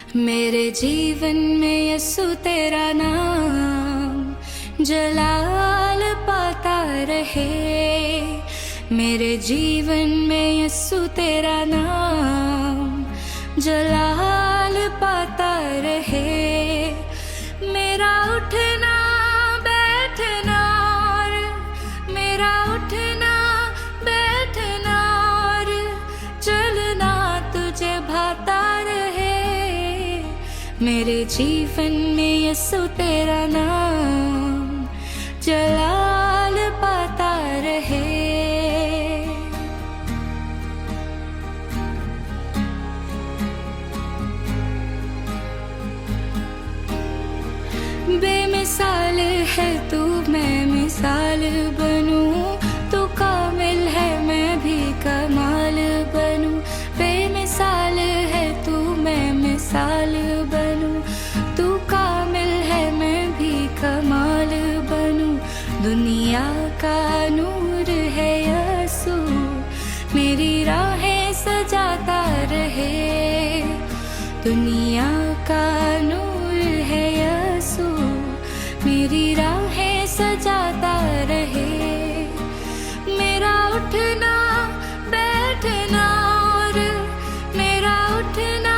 मेरे जीवन में यसु तेरा नाम जलाल पाता रहे। मेरे जीवन में यसु तेरा नाम जलाल पाता रहे। मेरा उठना बैठना और मेरा उठना बैठना और चलना तुझे भाता रहे। मेरे जीवन में यसु तेरा नाम जलाल पाता रहे। बेमिसाल है तू, मैं मिसाल बनूं। तू कामिल है, मैं भी कमाल बनूं। बेमिसाल है तू, मैं मिसाल बनूं। तू कामिल है, मैं भी कमाल बनूं। दुनिया का नूर है यसु, मेरी राहें सजाता रहे। दुनिया का नूर है यसु, मेरी राहें सजाता रहे। मेरा उठना बैठना और मेरा उठना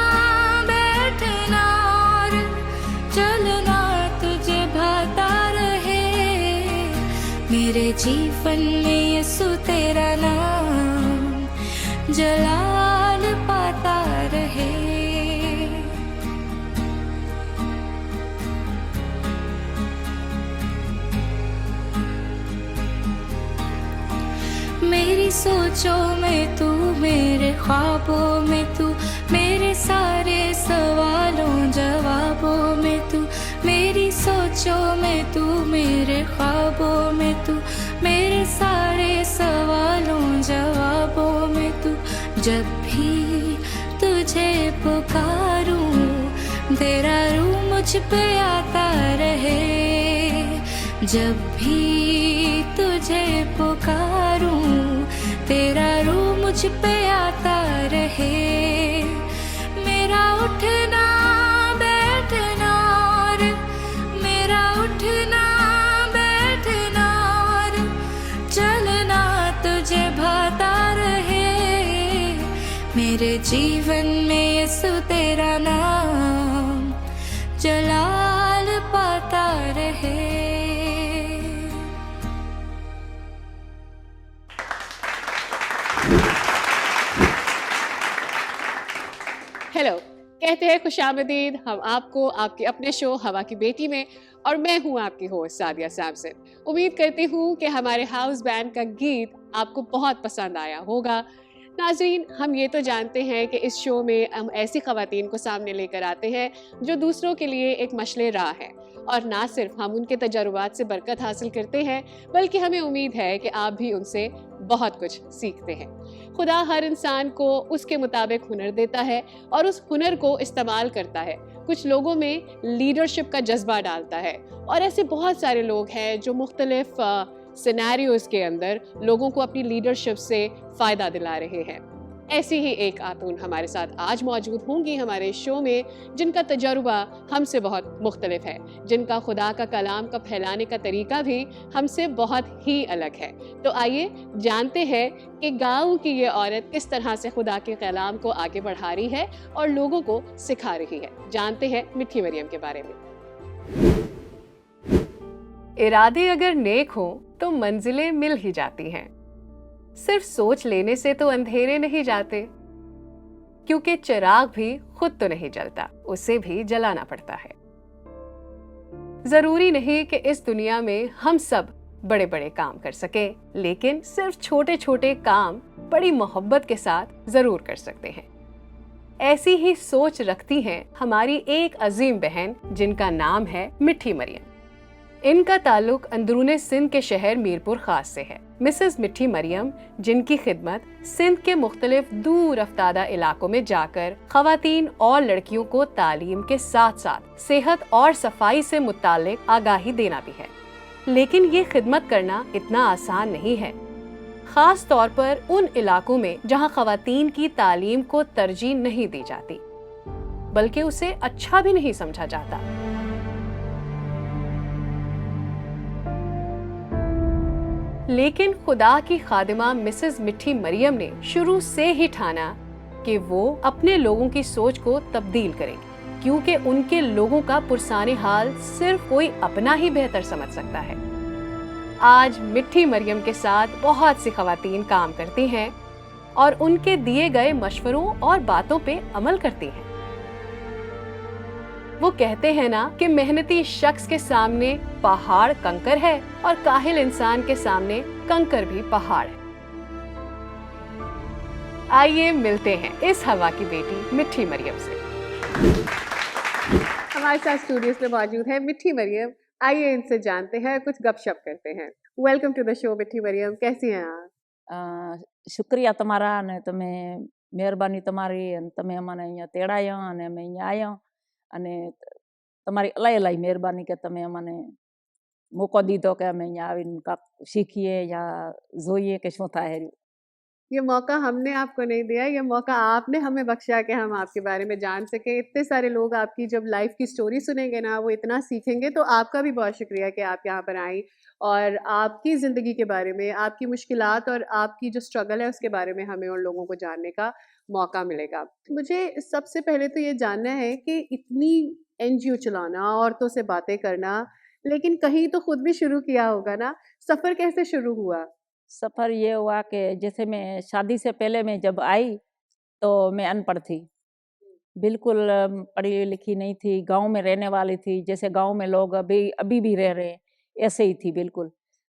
बैठना और चलना तुझे भाता रहे। मेरे जीवन में यसु तेरा नाम जलाल पाता रहे। मेरी सोचों में तू, मेरे ख्वाबों में तू, मेरे सारे सवालों जवाबों में तू। मेरी सोचों में तू, मेरे ख्वाबों में तू, मेरे सारे सवालों जवाबों में तू। जब भी तुझे पुकारूं तेरा रूह मुझ पे आता रहे। जब भी तुझे पुकारूं तेरा रूह मुझ पे आता रहे। मेरा उठना बैठना और मेरा उठना बैठना और चलना तुझे भाता रहे। मेरे जीवन में यसु तेरा नाम जलाल पाता रहे। हेलो, कहते हैं खुशामदीद हम आपको आपके अपने शो हवा की बेटी में, और मैं हूं आपकी होस्ट सादिया सैमसन। उम्मीद करती हूं कि हमारे हाउस बैंड का गीत आपको बहुत पसंद आया होगा। नाज़रीन, हम ये तो जानते हैं कि इस शो में हम ऐसी ख़वातीन को सामने लेकर आते हैं जो दूसरों के लिए एक मशले राह है, और ना सिर्फ हम उनके तजुर्बात से बरकत हासिल करते हैं बल्कि हमें उम्मीद है कि आप भी उनसे बहुत कुछ सीखते हैं। खुदा हर इंसान को उसके मुताबिक हुनर देता है और उस हुनर को इस्तेमाल करता है। कुछ लोगों में लीडरशिप का जज्बा डालता है, और ऐसे बहुत सारे लोग हैं जो मुख्तलिफ सिनेरियोज के अंदर लोगों को अपनी लीडरशिप से फ़ायदा दिला रहे हैं। ऐसी ही एक खातून हमारे साथ आज मौजूद होंगी हमारे शो में, जिनका तजुर्बा हमसे बहुत मुख्तलिफ है, जिनका खुदा का कलाम का फैलाने का तरीका भी हमसे बहुत ही अलग है। तो आइए जानते हैं कि गाँव की ये औरत किस तरह से खुदा के कलाम को आगे बढ़ा रही है और लोगों को सिखा रही है। जानते हैं मिठी मरियम के बारे में। इरादे अगर नेक हों तो मंजिलें मिल ही जाती हैं। सिर्फ सोच लेने से तो अंधेरे नहीं जाते, क्योंकि चिराग भी खुद तो नहीं जलता, उसे भी जलाना पड़ता है। जरूरी नहीं कि इस दुनिया में हम सब बड़े बड़े काम कर सके, लेकिन सिर्फ छोटे छोटे काम बड़ी मोहब्बत के साथ जरूर कर सकते हैं। ऐसी ही सोच रखती हैं हमारी एक अजीम बहन जिनका नाम है मिठी मरियम। इनका ताल्लुक अंदरूने सिंध के शहर मीरपुर खास से है। मिसेस मिठी मरियम, जिनकी खिदमत सिंध के मुख्तलिफ दूर अफ्तादा इलाकों में जाकर खवातीन और लड़कियों को तालीम के साथ साथ सेहत और सफाई से मुतालिक आगाही देना भी है। लेकिन ये खिदमत करना इतना आसान नहीं है, खास तौर पर उन इलाकों में जहां खवातीन की तालीम को तरजीह नहीं दी जाती। बल्कि उसे अच्छा भी नहीं समझा जाता। लेकिन खुदा की खादिमा मिसेस मिठी मरियम ने शुरू से ही ठाना कि वो अपने लोगों की सोच को तब्दील करेंगी, क्योंकि उनके लोगों का पुरसाने हाल सिर्फ कोई अपना ही बेहतर समझ सकता है। आज मिठी मरियम के साथ बहुत सी खवातीन काम करती हैं और उनके दिए गए मशवरों और बातों पे अमल करती हैं। वो कहते हैं ना कि मेहनती शख्स के सामने पहाड़ कंकर है और काहिल इंसान के सामने कंकर भी पहाड़ है। आइए मिलते हैं इस हवा की बेटी मिठी मरियम से। हमारे साथ स्टूडियोज में मौजूद है मिठी मरियम। आइए इनसे जानते हैं, कुछ गपशप करते हैं। वेलकम टू द शो मिठी मरियम, कैसी हैं आप? શુક્રિયા તમારા અને તમે મહેરબાની તમારી અને તમે અમને અહીંયા તેડાયા અને અમે અહીંયા આવ્યા અને તમારી અલાઈ અલાઈ મહેરબાની કે તમે અમને મોકો દીધો કે અમે અહીંયા આવીને કાંક શીખીએ યા જોઈએ કે શું થાય રહ્યું। ये मौका हमने आपको नहीं दिया, ये मौका आपने हमें बख्शा कि हम आपके बारे में जान सके। इतने सारे लोग आपकी जब लाइफ की स्टोरी सुनेंगे ना, वो इतना सीखेंगे। तो आपका भी बहुत शुक्रिया कि आप यहाँ पर आई और आपकी ज़िंदगी के बारे में, आपकी मुश्किलात और आपकी जो स्ट्रगल है उसके बारे में हमें उन लोगों को जानने का मौका मिलेगा। मुझे सबसे पहले तो ये जानना है कि इतनी एनजीओ चलाना, औरतों से बातें करना, लेकिन कहीं तो खुद भी शुरू किया होगा ना, सफ़र कैसे शुरू हुआ? सफ़र ये हुआ कि जैसे मैं शादी से पहले मैं जब आई तो मैं अनपढ़ थी, बिल्कुल पढ़ी लिखी नहीं थी, गांव में रहने वाली थी, जैसे गांव में लोग अभी अभी भी रह रहे हैं ऐसे ही थी बिल्कुल।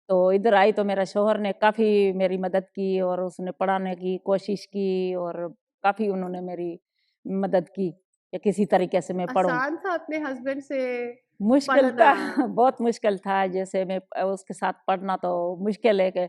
तो इधर आई तो मेरा शौहर ने काफ़ी मेरी मदद की और उसने पढ़ाने की कोशिश की और काफ़ी उन्होंने मेरी मदद की कि किसी तरीके से मैं पढ़ूं। आसान था अपने हस्बैंड से मुश्किल था पढ़ना? बहुत मुश्किल था, जैसे मैं उसके साथ पढ़ना तो मुश्किल है कि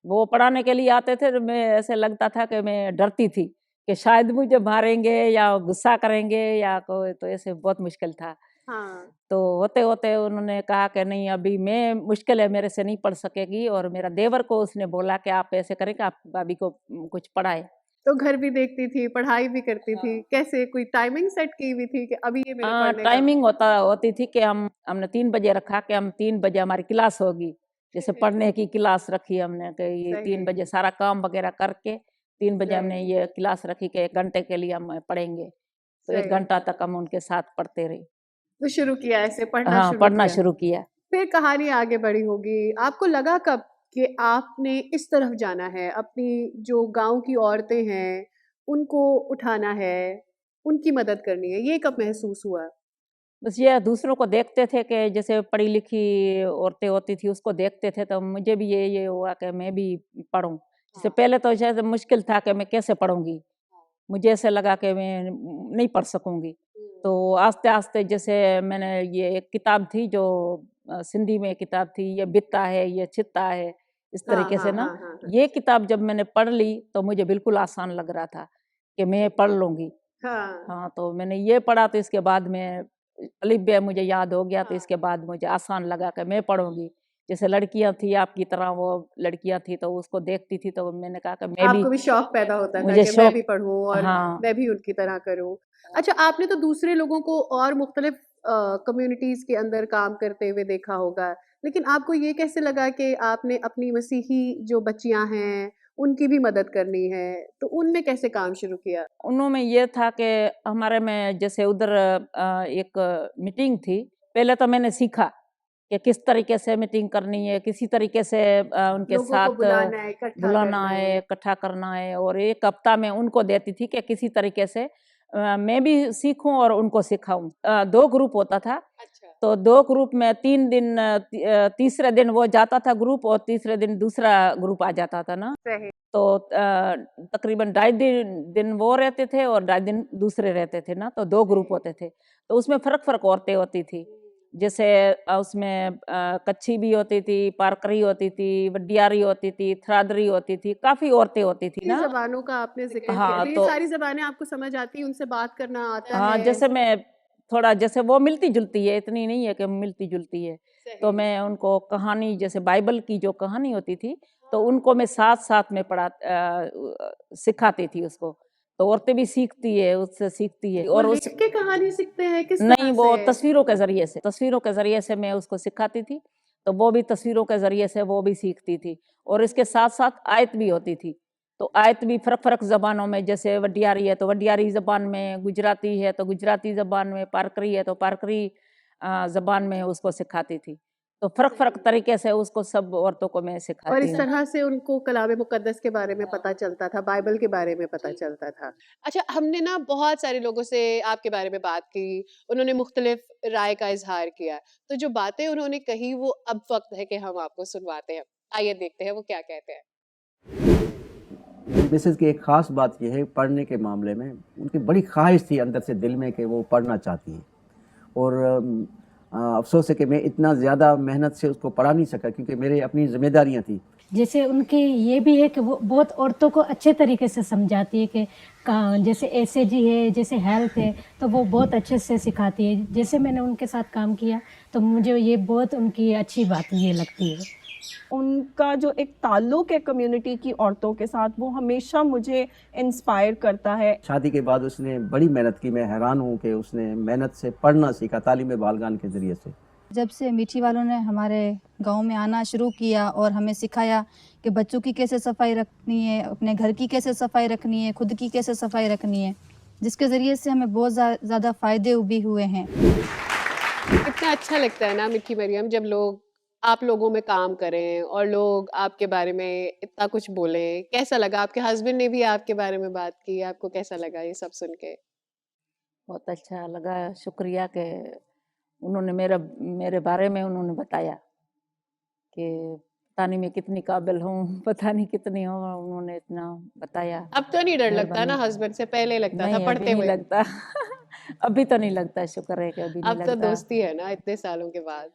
वो पढ़ाने के लिए आते थे तो मैं ऐसे लगता था कि मैं डरती थी कि शायद मुझे मारेंगे या गुस्सा करेंगे या कोई, तो ऐसे बहुत मुश्किल था। हाँ। तो होते होते उन्होंने कहा कि नहीं अभी मैं मुश्किल है, मेरे से नहीं पढ़ सकेगी, और मेरा देवर को उसने बोला कि आप ऐसे करें कि आप भाभी को कुछ पढ़ाए। तो घर भी देखती थी, पढ़ाई भी करती थी, कैसे कोई टाइमिंग सेट की हुई थी कि अभी ये मेरे पढ़ने का? टाइमिंग होती थी कि हमने 3 बजे रखा कि हम 3 बजे हमारी क्लास होगी, जैसे ठीक है। पढ़ने की क्लास रखी हमने कि ये सही 3 है। बजे सारा काम वगैरह करके 3 बजे सही हमने ये क्लास रखी कि 1 घंटे के लिए हम पढ़ेंगे। तो 1 सही। घंटा तक हम उनके साथ पढ़ते रहे। तो शुरू किया, ऐसे पढ़ना हाँ, शुरू पढ़ना किया। शुरू किया। फिर कहानी आगे बढ़ी होगी। आपको लगा कब कि आपने इस तरफ जाना है, अपनी जो गाँव की औरतें हैं, उनको उठाना है, उनकी मदद करनी है, ये कब महसूस हुआ? बस ये दूसरों को देखते थे कि जैसे पढ़ी लिखी औरतें होती थी उसको देखते थे, तो मुझे भी ये हुआ कि मैं भी पढूं। जैसे पहले तो शायद मुश्किल था कि मैं कैसे पढ़ूंगी, मुझे ऐसे लगा कि मैं नहीं पढ़ सकूंगी। तो आस्ते आस्ते जैसे मैंने ये एक किताब थी जो सिंधी में किताब थी, ये बित्ता है ये चित्ता है, इस हाँ, तरीके से हाँ, ना, हाँ, हाँ, हाँ। ये किताब जब मैंने पढ़ ली तो मुझे बिल्कुल आसान लग रहा था कि मैं पढ़ लूंगी। हाँ। हाँ, तो मैंने ये पढ़ा तो इसके बाद में अलिफ बे मुझे याद हो गया, तो इसके बाद मुझे आसान लगा कि मैं पढ़ूंगी। जैसे लड़कियां थी आपकी तरह वो लड़कियां थी तो उसको देखती थी तो मैंने कहा कि मैं भी, आपको भी शौक पैदा होता था मुझे कि मैं शौक, भी पढूं और हाँ मैं भी उनकी तरह करूं। अच्छा, आपने तो दूसरे लोगों को और मुख्तलिफ कम्युनिटीज़ के अंदर काम करते हुए देखा होगा, लेकिन आपको ये कैसे लगा कि आपने अपनी मसीही जो बच्चियां हैं, उनकी भी मदद करनी है, तो उनमें कैसे काम शुरू किया? उनमें ये था कि हमारे में जैसे उधर एक मीटिंग थी, पहले तो मैंने सीखा कि किस तरीके से मीटिंग करनी है, किसी तरीके से उनके लोगों को साथ बुलाना है, इकट्ठा बुलाना करना है, है। इकट्ठा करना है, और 1 हफ्ता में उनको देती थी कि किसी तरीके से मैं भी सीखूं और उनको सिखाऊं। 2 ग्रुप होता था, अच्छा। तो 2 ग्रुप में 3 दिन तीसरे दिन वो जाता था ग्रुप और तीसरे दिन दूसरा ग्रुप आ जाता था ना। सही। तो तकरीबन 2.5 दिन वो रहते थे और 2.5 दिन दूसरे रहते थे ना, तो 2 ग्रुप होते थे। तो उसमें फ़र्क-फ़र्क औरतें होती थी। जैसे उसमें कच्छी भी होती थी, पारकरी होती थी, वडियारी होती थी, थ्रादरी होती थी, काफ़ी औरतें होती थी इतनी ना। ज़बानों का आपने ज़िक्र किया, हाँ, तो ये तो सारी ज़बानें आपको समझ आती हैं, उनसे बात करना आता हाँ, है? जैसे मैं थोड़ा जैसे वो मिलती-जुलती है, इतनी नहीं है कि मिलती-जुलती है। तो सही। मैं उनको कहानी जैसे बाइबल की जो कहानी होती थी, तो उनको मैं साथ-साथ में सिखाती थी उसको। तो औरतें भी सीखती है, उससे सीखती है। वो और लिख उस के कहानी सीखते हैं किस नहीं, तरह वो से? तस्वीरों के ज़रिए से मैं उसको सिखाती थी, तो वो भी तस्वीरों के ज़रिए से वो भी सीखती थी। और इसके साथ-साथ आयत भी होती थी, तो आयत भी फ़र्क-फ़र्क ज़बानों में, जैसे वडियारी है, तो वडियारी ज़बान में, गुजराती है, तो गुजराती ज़बान में, पारकरी है, तो पारकरी ज़बान में उसको सिखाती थी। तो फ़र्क-फ़र्क सही। तरीके से उसको सब औरतों को मैं और सिखाती इस हूँ। तरह से उनको कलाम मुक़द्दस के बारे में पता चलता था, बाइबल के बारे में पता चलता था। अच्छा, हमने ना बहुत सारे लोगों से आपके बारे में बात की, उन्होंने मुख्तलिफ राय का इज़हार किया। तो जो बातें उन्होंने कही वो अब वक़्त है कि हम आपको सुनवाते हैं। आइए देखते हैं वो क्या कहते हैं। मिसेज़ की एक ख़ास बात ये है पढ़ने के मामले में, उनकी बड़ी ख़्वाहिश थी अंदर से दिल में कि वो पढ़ना चाहती हैं। और अफ़सोस है कि मैं इतना ज़्यादा मेहनत से उसको पढ़ा नहीं सका क्योंकि मेरी अपनी ज़िम्मेदारियाँ थी। जैसे उनके ये भी है कि वो बहुत औरतों को अच्छे तरीके से समझाती है कि जैसे एसएजी है, जैसे हेल्थ है, तो वो बहुत अच्छे से सिखाती है। जैसे मैंने उनके साथ काम किया, तो मुझे ये बहुत उनकी अच्छी बात ये लगती है। उनका जो एक ताल्लुक है कम्युनिटी की औरतों के साथ, वो हमेशा मुझे इंस्पायर करता है। शादी के बाद उसने बड़ी मेहनत की, मैं हैरान हूँ कि उसने मेहनत से पढ़ना सीखा तालीम बालगान के ज़रिए से। जब से मीठी वालों ने हमारे गांव में आना शुरू किया और हमें सिखाया कि बच्चों की कैसे सफाई रखनी है, अपने घर की कैसे सफाई रखनी है, खुद की कैसे सफाई रखनी है, जिसके ज़रिए से हमें बहुत ज़्यादा फ़ायदे भी हुए हैं। कितना अच्छा लगता है ना मिठी मरियम, जब लोग आप लोगों में काम करें और लोग आपके बारे में इतना कुछ बोलें। कैसा लगा? आपके हस्बैंड ने भी आपके बारे में बात की, आपको कैसा लगा ये सब सुन के? बहुत अच्छा लगा, शुक्रिया कि उन्होंने मेरे बारे में उन्होंने बताया कि पता नहीं मैं कितनी काबिल हूँ, पता नहीं कितनी हूँ, उन्होंने इतना बताया। अब तो नहीं डर लगता ना मेहरबानी। हस्बैंड से? पहले लगता था नहीं, अभी पढ़ते नहीं हुए। लगता। अभी तो नहीं लगता, शुक्र है कि अभी नहीं अब तो लगता। दोस्ती है ना इतने सालों के बाद।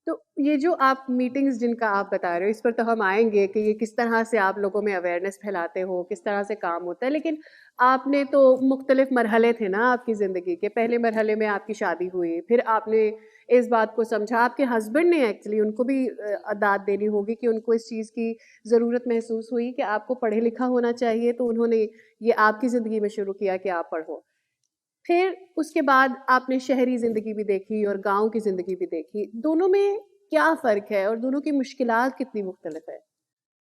तो ये जो आप मीटिंग्स जिनका आप बता रहे हो, इस पर तो हम आएँगे कि ये किस तरह से आप लोगों में अवेयरनेस फैलाते हो, किस तरह से काम होता है। लेकिन आपने तो मुख्तलिफ मरहले थे ना आपकी ज़िंदगी के। पहले मरहले में आपकी शादी हुई, फिर आपने इस बात को समझा। आपके हस्बैंड ने एक्चुअली उनको भी दाद देनी होगी कि उनको इस चीज़ की ज़रूरत महसूस हुई कि आपको पढ़े लिखा होना चाहिए, तो उन्होंने ये आपकी ज़िंदगी में शुरू किया कि आप पढ़ो। फिर उसके बाद आपने शहरी ज़िंदगी भी देखी और गाँव की ज़िंदगी भी देखी। दोनों में क्या फ़र्क है और दोनों की मुश्किलात कितनी मुख्तलिफ है?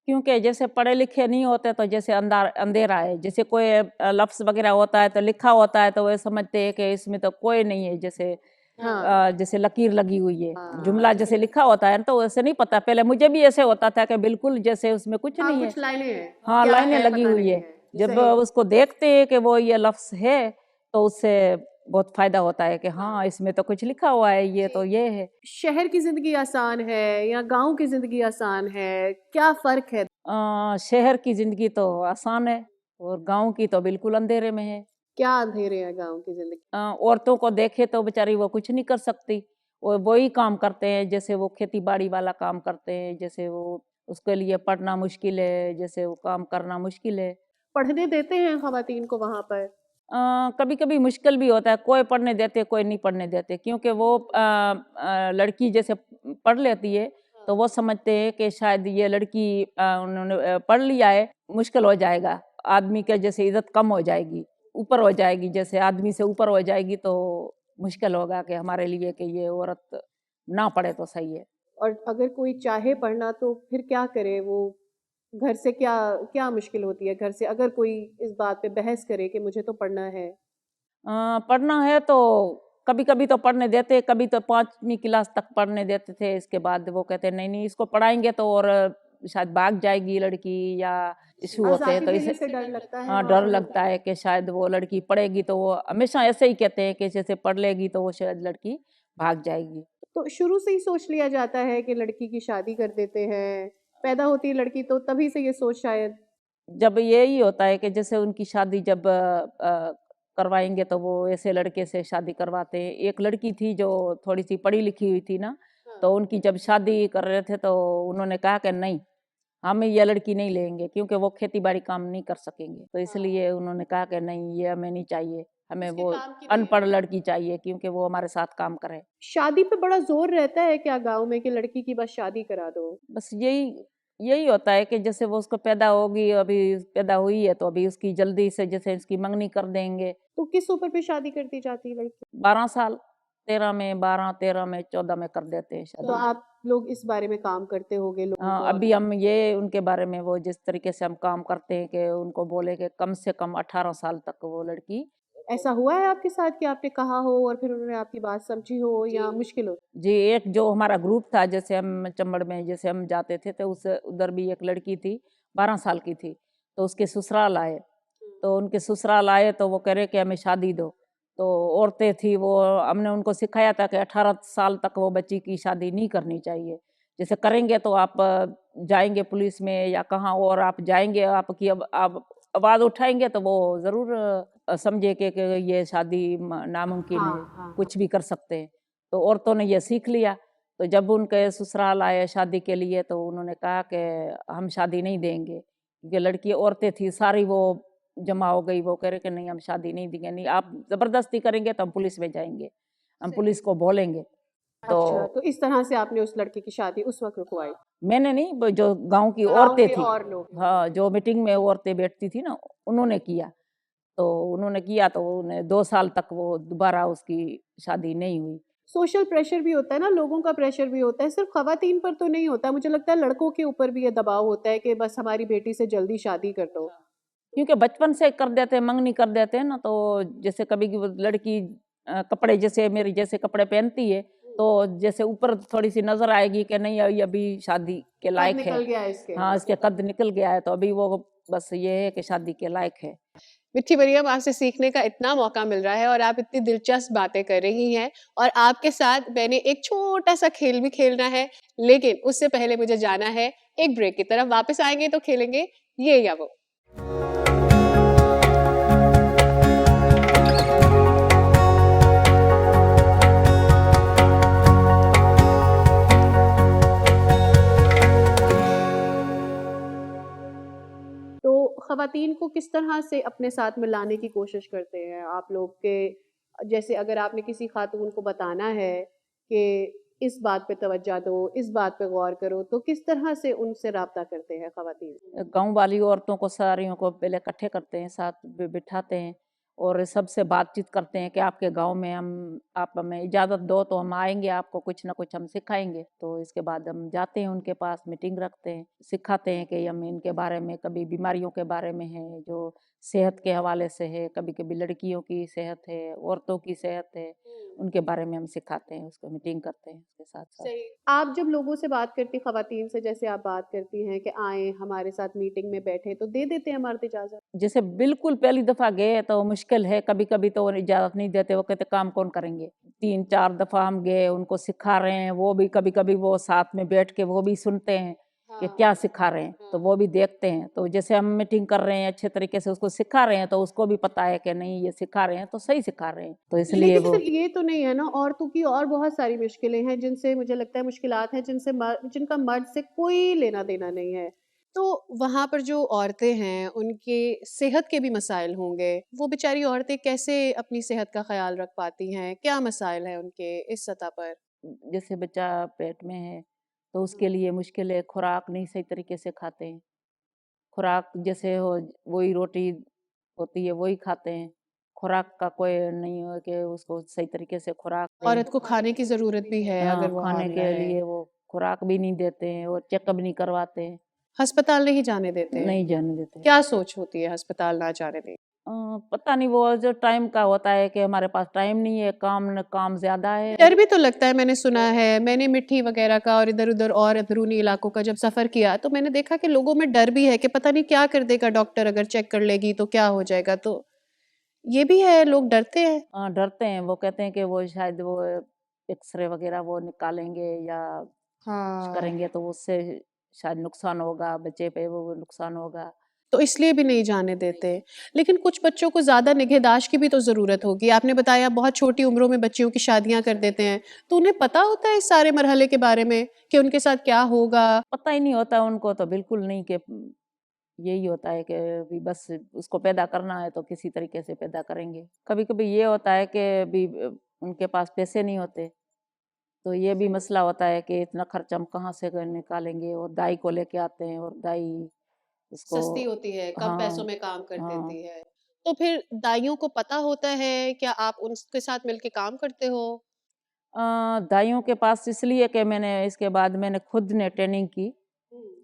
क्योंकि जैसे पढ़े लिखे नहीं होते तो जैसे अंधेरा है, जैसे कोई लफ्ज़ वगैरह होता है तो लिखा होता है तो वो समझते हैं कि इसमें तो कोई नहीं है, जैसे हाँ। जैसे लकीर लगी हुई है, जुमला हाँ, जैसे लिखा होता है ना, तो वैसे नहीं पता। पहले मुझे भी ऐसे होता था कि बिल्कुल जैसे उसमें कुछ हाँ, नहीं है। कुछ लाइनें हैं, हाँ, क्या लाइनें है लगी पता हुई नहीं है। है। जब सही। उसको देखते हैं कि वो ये लफ्ज़ है, तो उससे बहुत फ़ायदा होता है कि हाँ, इसमें तो कुछ लिखा हुआ है, ये तो ये है। शहर की ज़िंदगी आसान है या गाँव की ज़िंदगी आसान है? क्या फ़र्क है? शहर की ज़िंदगी तो आसान है और गाँव की तो बिल्कुल अंधेरे में है। क्या अंधेरे हैं गाँव की ज़िंदगी? औरतों को देखे तो बेचारी वो कुछ नहीं कर सकती, वो वही काम करते हैं, जैसे वो खेती-बाड़ी वाला काम करते हैं, जैसे वो उसके लिए पढ़ना मुश्किल है, जैसे वो काम करना मुश्किल है। पढ़ने देते हैं ख़वातीन को वहाँ पर? कभी-कभी मुश्किल भी होता है, कोई पढ़ने देते, कोई नहीं पढ़ने देते, क्योंकि वो लड़की जैसे पढ़ लेती है, तो वो समझते हैं कि शायद ये लड़की उन्होंने पढ़ लिया है, मुश्किल हो जाएगा, आदमी के जैसे इज़्ज़त कम हो जाएगी, ऊपर हो जाएगी, जैसे आदमी से ऊपर हो जाएगी तो मुश्किल होगा कि हमारे लिए कि ये औरत ना पढ़े तो सही है। और अगर कोई चाहे पढ़ना तो फिर क्या करे वो? घर से क्या क्या मुश्किल होती है घर से अगर कोई इस बात पे बहस करे कि मुझे तो पढ़ना है? पढ़ना है तो कभी-कभी तो पढ़ने देते, कभी तो 5वीं क्लास तक पढ़ने देते थे, इसके बाद वो कहते नहीं, नहीं इसको पढ़ाएँगे तो और शायद भाग जाएगी लड़की या इश्यू होते हैं, ज़ाती तो दिली इसे से डर लगता है हाँ, वहाँ डर पर लगता है कि शायद वो लड़की पढ़ेगी तो वो हमेशा ऐसे ही कहते हैं कि जैसे पढ़ लेगी तो वो शायद लड़की भाग जाएगी। तो शुरू से ही सोच लिया जाता है कि लड़की की शादी कर देते हैं, पैदा होती है लड़की तो तभी से ये सोच शायद। जब यही होता है कि जैसे उनकी शादी जब करवाएँगे तो वो ऐसे लड़के से शादी करवाते हैं। एक लड़की थी जो थोड़ी-सी पढ़ी लिखी हुई थी ना, तो उनकी जब शादी कर रहे थे तो उन्होंने कहा कि नहीं, हम ये लड़की नहीं लेंगे क्योंकि वो खेती-बाड़ी काम नहीं कर सकेंगे। तो इसलिए उन्होंने कहा कि नहीं, ये हमें नहीं चाहिए, हमें उसके वो काम की नहीं अनपढ़ है। लड़की चाहिए क्योंकि वो हमारे साथ काम करे। शादी पे बड़ा ज़ोर रहता है क्या गाँव में कि लड़की की बस शादी करा दो? बस यही यही होता है कि जैसे वो उसको पैदा होगी, अभी पैदा हुई है तो अभी उसकी जल्दी से जैसे इसकी मंगनी कर देंगे। तो किस उम्र पे शादी कर दी जाती है लड़की? 12 साल, 13 में, 12, 13 में, 14 में कर देते हैं तो शादी। आप लोग इस बारे में काम करते होगे लोगों हाँ, को अभी और हम ये उनके बारे में वो जिस तरीके से हम काम करते हैं कि उनको बोले कि कम से कम 18 साल तक वो लड़की। ऐसा हुआ है आपके साथ कि आपने कहा हो और फिर उन्होंने आपकी बात समझी हो या मुश्किल हो? जी, एक जो हमारा ग्रुप था, जैसे हम चंबड़ में जैसे हम जाते थे तो उस उधर भी एक लड़की थी, 12 साल की थी, तो उसके ससुराल आए। तो उनके ससुराल आए तो वो कह रहे कि हमें शादी दो। तो औरतें थी वो, हमने उनको सिखाया था कि 18 साल तक वो बच्ची की शादी नहीं करनी चाहिए। जैसे करेंगे तो आप जाएँगे पुलिस में या कहाँ और आप जाएँगे, आपकी अब आप आवाज़ उठाएँगे तो वो ज़रूर समझे कि ये शादी नामुमकिन हाँ, है, हाँ। कुछ भी कर सकते हैं। तो औरतों ने ये सीख लिया। तो जब उनके ससुराल आए शादी के लिए तो उन्होंने कहा कि हम शादी नहीं देंगे। क्योंकि लड़की औरतें थी सारी वो जमा हो गई, वो कह रहे कि नहीं हम शादी नहीं देंगे, नहीं आप ज़बरदस्ती करेंगे तो हम पुलिस में जाएँगे, हम पुलिस को बोलेंगे। अच्छा, तो तो इस तरह से आपने उस लड़की की शादी उस वक़्त रुकवाई। मैंने नहीं, वो जो गाँव की गाँव औरतें के थी, और लोग। हाँ, जो मीटिंग में औरतें बैठती थी ना, उन्होंने किया। तो उन्होंने किया तो उन्हें 2 साल तक वो दोबारा उसकी शादी नहीं हुई। सोशल प्रेशर भी होता है ना, लोगों का प्रेशर भी होता है, सिर्फ़ ख़वातीन पर तो नहीं होता, मुझे लगता है लड़कों के ऊपर भी ये दबाव होता है कि बस हमारी बेटी से जल्दी शादी कर दो। क्योंकि बचपन से कर देते हैं, मंगनी कर देते हैं ना, तो जैसे कभी की वो लड़की कपड़े जैसे मेरी जैसे कपड़े पहनती है, तो जैसे ऊपर थोड़ी-सी नज़र आएगी कि नहीं ये अभी शादी के कद लायक है। निकल गया है इसके। हाँ, इसके कद निकल गया है, तो अभी वो बस ये है कि शादी के लायक है। मिट्ठी मरियम, आपसे सीखने का इतना मौका मिल रहा है और आप इतनी दिलचस्प बातें कर रही हैं और आपके साथ मैंने एक छोटा-सा खेल भी खेलना है, लेकिन उससे पहले मुझे जाना है एक ब्रेक की तरफ, वापस आएँगे तो खेलेंगे ये या वो। तो ख़वातीन को किस तरह से अपने साथ मिलाने की कोशिश करते हैं आप लोग के, जैसे अगर आपने किसी खातून को बताना है कि इस बात पे तवज्जो दो, इस बात पे गौर करो, तो किस तरह से उनसे राब्ता करते हैं ख़वातीन? गाँव वाली औरतों को सारियों को पहले इकट्ठे करते हैं, साथ बिठाते हैं और सबसे बातचीत करते हैं कि आपके गाँव में हम आप हमें इजाज़त दो तो हम आएँगे, आपको कुछ ना कुछ हम सिखाएँगे। तो इसके बाद हम जाते हैं उनके पास, मीटिंग रखते हैं, सिखाते हैं कि हम इनके बारे में, कभी बीमारियों के बारे में है, जो सेहत के हवाले से है, कभी-कभी लड़कियों की सेहत है, औरतों की सेहत है, उनके बारे में हम सिखाते हैं, उसको मीटिंग करते हैं उसके साथ-साथ। सही। आप जब लोगों से बात करती ख़वातीन से, जैसे आप बात करती हैं कि आएँ हमारे साथ मीटिंग में बैठें, तो दे देते हैं मर्द इजाज़त? जैसे बिल्कुल पहली दफ़ा गए तो मुश्किल है, कभी-कभी तो वो इजाज़त नहीं देते, वो कहते काम कौन करेंगे। 3-4 दफ़ा हम गए, उनको सिखा रहे हैं, वो भी कभी-कभी वो साथ में बैठ के वो भी सुनते हैं कि क्या सिखा रहे हैं, तो वो भी देखते हैं। तो जैसे हम मीटिंग कर रहे हैं, अच्छे तरीके से उसको सिखा रहे हैं, तो उसको भी पता है कि नहीं ये सिखा रहे हैं, तो सही सिखा रहे हैं। तो इसलिए लेकिन वो सिर्फ ये तो नहीं है ना, औरतों की और बहुत सारी मुश्किलें हैं जिनसे मुझे लगता है मुश्किलात हैं जिनसे जिनका मर्द से कोई लेना देना नहीं है। तो वहाँ पर जो औरतें हैं उनके सेहत के भी मसाइल होंगे, वो बेचारी औरतें कैसे अपनी सेहत का ख्याल रख पाती हैं, क्या मसाइल हैं उनके इस सतह पर? जैसे बच्चा पेट में है, तो उसके लिए मुश्किल है, खुराक नहीं सही तरीके से खाते हैं। खुराक जैसे हो वही रोटी होती है वही खाते हैं। खुराक का कोई नहीं है कि उसको सही तरीके से खुराक दें। औरत को खाने की ज़रूरत भी है हाँ, अगर वो खाने हामिला के है। लिए वो खुराक भी नहीं देते हैं और चेकअप नहीं करवाते हैं, अस्पताल नहीं जाने देते हैं। नहीं जाने देते। क्या सोच होती है अस्पताल ना जाने दें? पता नहीं वो जो टाइम का होता है कि हमारे पास टाइम नहीं है, काम ज़्यादा है। डर भी तो लगता है, मैंने सुना है, मैंने मिट्टी वगैरह का और इधर-उधर और अंदरूनी इलाकों का जब सफ़र किया, तो मैंने देखा कि लोगों में डर भी है कि पता नहीं क्या कर देगा डॉक्टर, अगर चेक कर लेगी तो क्या हो जाएगा? तो ये भी है, लोग डरते हैं। डरते हैं, वो कहते हैं कि वो शायद वो एक्स-रे वगैरह वो निकालेंगे या कुछ हाँ। करेंगे तो उससे शायद नुकसान होगा, बच्चे पे वो नुकसान होगा। तो इसलिए भी नहीं जाने देते। लेकिन कुछ बच्चों को ज़्यादा निगहदाश्त की भी तो ज़रूरत होगी। आपने बताया बहुत छोटी उम्रों में बच्चियों की शादियाँ कर देते हैं, तो उन्हें पता होता है इस सारे मरहले के बारे में कि उनके साथ क्या होगा? पता ही नहीं होता उनको तो बिल्कुल नहीं कि यही होता है कि अभी बस उसको पैदा करना है तो किसी तरीके से पैदा करेंगे। कभी-कभी ये होता है कि अभी उनके पास पैसे नहीं होते, तो ये भी मसला होता है कि इतना खर्चा हम कहाँ से निकालेंगे, और दाई को लेके आते हैं और दाई उसको सस्ती होती है, कम पैसों हाँ में काम कर हाँ देती है। तो फिर दाइयों को पता होता है, क्या आप उनके साथ मिलके काम करते हो? दाइयों के पास इसलिए कि मैंने इसके बाद मैंने खुद ने ट्रेनिंग की,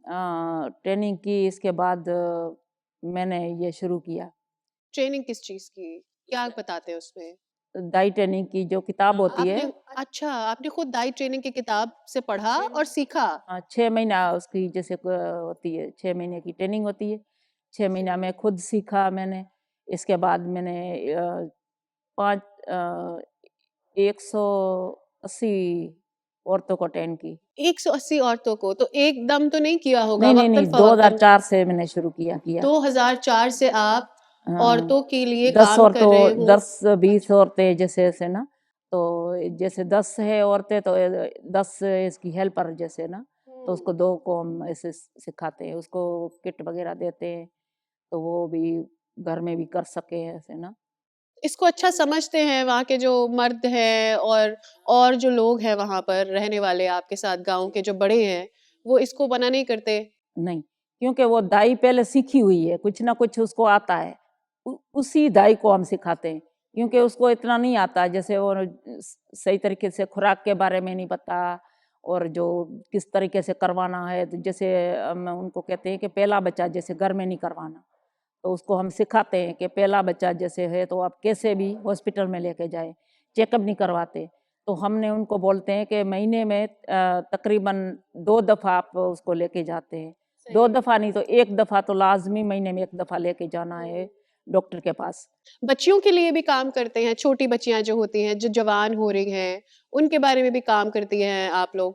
ट्रेनिंग की इसके बाद मैंने ये शुरू किया। ट्रेनिंग किस चीज़ की? क्या बताते हैं उसमें? दाई ट्रेनिंग की जो किताब होती है, आपने अच्छा, आपने खुद दाई ट्रेनिंग की किताब से पढ़ा और सीखा। 6 महीना उसकी जैसे होती है, 6 महीने की ट्रेनिंग होती है, 6 महीना में खुद सीखा मैंने। इसके बाद मैंने 180 औरतों को ट्रेन की। 180 औरतों को, तो एकदम तो नहीं किया होगा, नहीं नहीं वक़्तन नहीं, फ़वक़्तन। 2004 से मैंने शुरू किया 2004 से आप हाँ, औरतों के लिए 10 काम कर रहे औरतों हो। 10-20 औरतें जैसे ऐसे ना, तो जैसे 10 है औरतें तो 10 इसकी हेल्पर जैसे ना, तो उसको 2 को हम ऐसे सिखाते हैं, उसको किट वगैरह देते हैं, तो वो भी घर में भी कर सके ऐसे ना। इसको अच्छा समझते हैं वहाँ के जो मर्द हैं और जो लोग हैं वहाँ पर रहने वाले आपके साथ, गाँव के जो बड़े हैं, वो इसको मना नहीं करते? नहीं, क्योंकि वो दाई पहले सीखी हुई है, कुछ ना कुछ उसको आता है। उसी दाई को हम सिखाते हैं, क्योंकि उसको इतना नहीं आता, जैसे वो सही तरीके से खुराक के बारे में नहीं पता, और जो किस तरीके से करवाना है, तो जैसे हम उनको कहते हैं कि पहला बच्चा जैसे घर में नहीं करवाना, तो उसको हम सिखाते हैं कि पहला बच्चा जैसे है तो आप कैसे भी हॉस्पिटल में लेके जाए, चेकअप नहीं करवाते। तो हमने उनको बोलते हैं कि महीने में तकरीबन 2 दफ़ा आप उसको लेके जाते हैं। 2 दफ़ा नहीं तो 1 दफ़ा तो लाज़मी महीने में 1 दफ़ा लेके जाना है डॉक्टर के पास। बच्चियों के लिए भी काम करते हैं, छोटी बच्चियाँ जो होती हैं, जो जवान हो रही हैं, उनके बारे में भी काम करती हैं आप लोग?